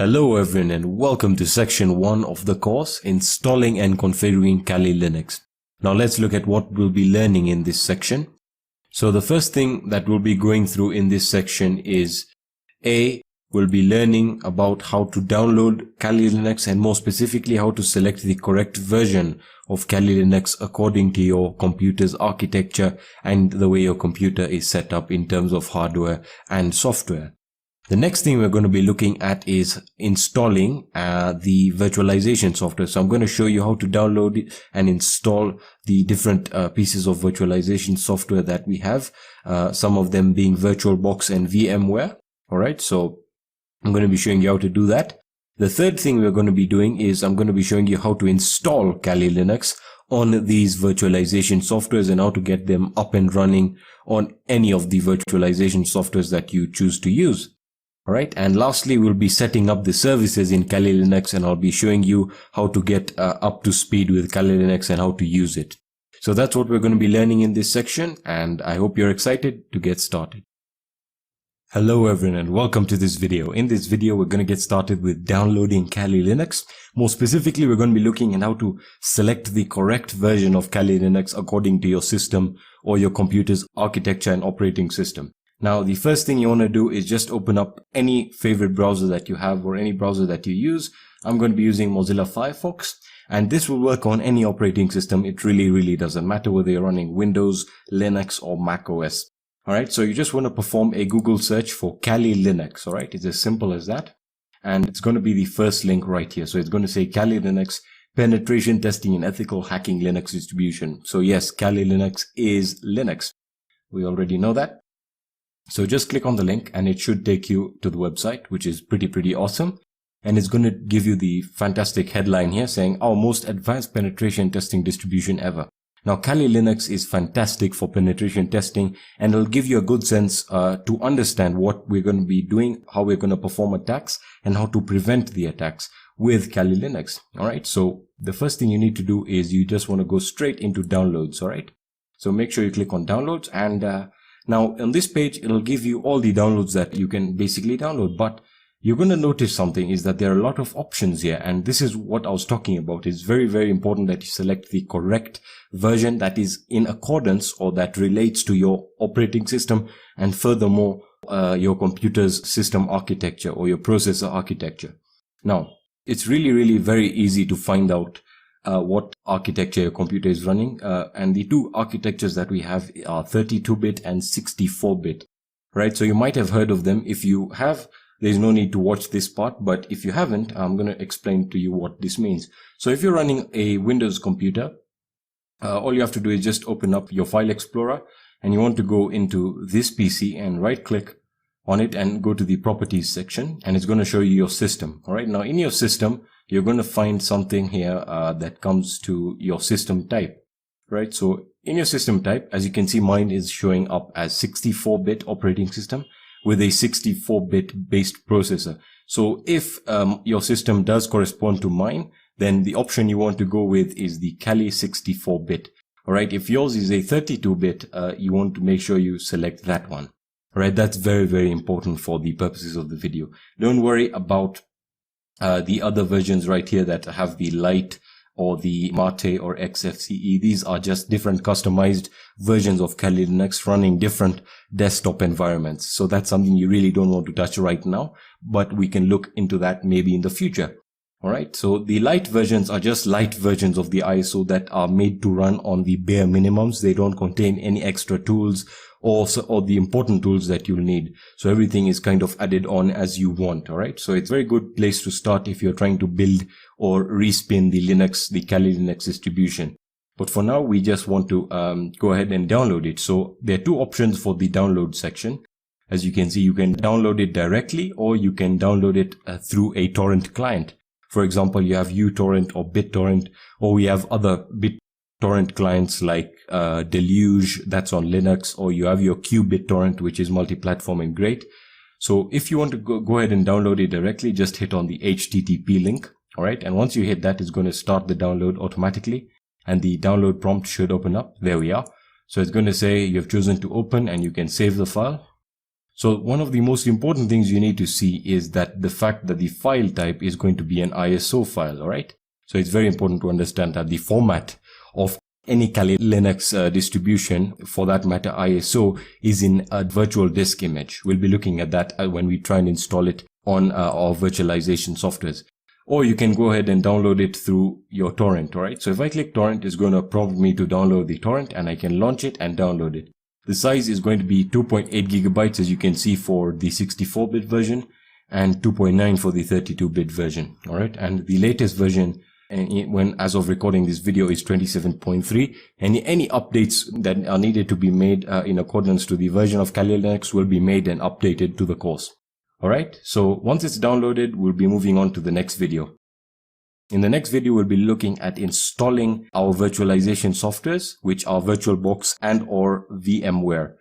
Hello everyone and welcome to section 1 of the course, Installing and Configuring Kali Linux. Now let's look at what we'll be learning in this section. So the first thing that we'll be going through in this section is we'll be learning about how to download Kali Linux and more specifically how to select the correct version of Kali Linux according to your computer's architecture and the way your computer is set up in terms of hardware and software. The next thing we're going to be looking at is installing the virtualization software. So I'm going to show you how to download it and install the different pieces of virtualization software that we have, some of them being VirtualBox and VMware. All right, so I'm going to be showing you how to do that. The third thing we're going to be doing is I'm going to be showing you how to install Kali Linux on these virtualization softwares and how to get them up and running on any of the virtualization softwares that you choose to use. All right, and lastly, we'll be setting up the services in Kali Linux and I'll be showing you how to get up to speed with Kali Linux and how to use it. So that's what we're going to be learning in this section, and I hope you're excited to get started. Hello everyone and welcome to this video. In this video, we're going to get started with downloading Kali Linux. More specifically, we're going to be looking at how to select the correct version of Kali Linux according to your system or your computer's architecture and operating system. Now, the first thing you want to do is just open up any favorite browser that you have or any browser that you use. I'm going to be using Mozilla Firefox, and this will work on any operating system. It really doesn't matter whether you're running Windows, Linux, or Mac OS. All right, so you just want to perform a Google search for Kali Linux. All right, it's as simple as that. And it's going to be the first link right here. So it's going to say Kali Linux, penetration testing and ethical hacking Linux distribution. So yes, Kali Linux is Linux. We already know that. So just click on the link and it should take you to the website, which is pretty awesome. And it's going to give you the fantastic headline here saying our most advanced penetration testing distribution ever. Now, Kali Linux is fantastic for penetration testing, and it'll give you a good sense to understand what we're going to be doing, how we're going to perform attacks, and how to prevent the attacks with Kali Linux. All right. So the first thing you need to do is you just want to go straight into downloads. All right. So make sure you click on downloads, and now on this page, it'll give you all the downloads that you can basically download, but you're going to notice something is that there are a lot of options here. And this is what I was talking about. It's very important that you select the correct version that is in accordance or that relates to your operating system. And furthermore, your computer's system architecture or your processor architecture. Now, it's really very easy to find out what architecture your computer is running. And the two architectures that we have are 32-bit and 64-bit, right? So you might have heard of them. If you have, there's no need to watch this part. But if you haven't, I'm going to explain to you what this means. So if you're running a Windows computer, all you have to do is just open up your file explorer and you want to go into this PC and right click on it and go to the properties section, and it's going to show you your system. All right. Now in your system, you're going to find something here that comes to your system type, right? So in your system type, as you can see, mine is showing up as 64-bit operating system with a 64-bit based processor. So if your system does correspond to mine, then the option you want to go with is the Kali 64-bit. All right. If yours is a 32-bit, you want to make sure you select that one. All right. That's very important for the purposes of the video. Don't worry about the other versions right here that have the Lite or the Mate or XFCE. These are just different customized versions of Kali Linux running different desktop environments. So that's something you really don't want to touch right now, but we can look into that maybe in the future. All right. So the Lite versions are just light versions of the ISO that are made to run on the bare minimums. They don't contain any extra tools or the important tools that you'll need. So everything is kind of added on as you want. All right. So it's a very good place to start if you're trying to build or respin the Kali Linux distribution. But for now, we just want to go ahead and download it. So there are two options for the download section. As you can see, you can download it directly or you can download it through a torrent client. For example, you have uTorrent or BitTorrent, or we have other BitTorrent clients like Deluge, that's on Linux, or you have your QBitTorrent, which is multi-platform and great. So if you want to go ahead and download it directly, just hit on the HTTP link. All right. And once you hit that, it's going to start the download automatically and the download prompt should open up. There we are. So it's going to say you have chosen to open and you can save the file. So one of the most important things you need to see is that the fact that the file type is going to be an ISO file, alright? So it's very important to understand that the format of any Kali Linux distribution, for that matter ISO, is in a virtual disk image. We'll be looking at that when we try and install it on our virtualization softwares. Or you can go ahead and download it through your torrent, alright? So if I click torrent, it's going to prompt me to download the torrent, and I can launch it and download it. The size is going to be 2.8 gigabytes, as you can see, for the 64-bit version, and 2.9 for the 32-bit version, alright? And the latest version, as of recording this video, is 27.3. and any updates that are needed to be made in accordance to the version of Kali Linux will be made and updated to the course. Alright, so once it's downloaded, we'll be moving on to the next video. In the next video, we'll be looking at installing our virtualization softwares, which are VirtualBox and or VMware.